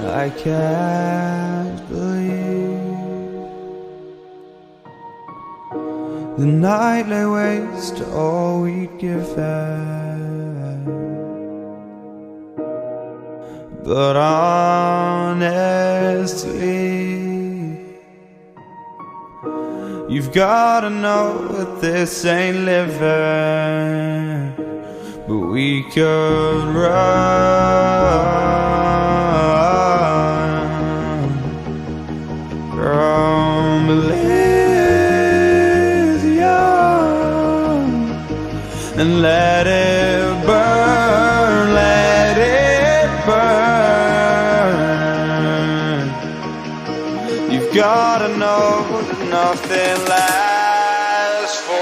I can't believe the night lay waste to all we'd given. But honestly, you've gotta know that this ain't living. But we could run from Elysium and let it burn, let it burn. You've gotta know that nothing lasts forever.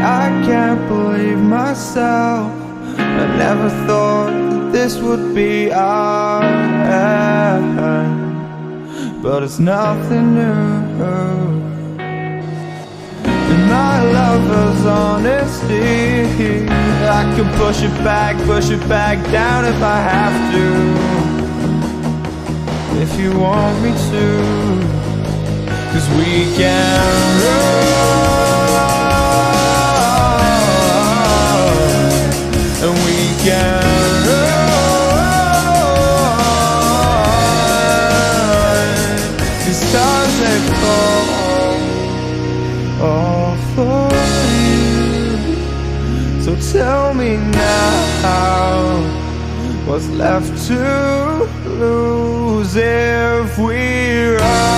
I can't believe myself. I never thought that this would be our end, but it's nothing new. And my lover's honesty, I can push it back down if I have to. If you want me to, 'cause we can run. And we can run. These stars they fall all for you. So tell me now, what's left to lose if we run?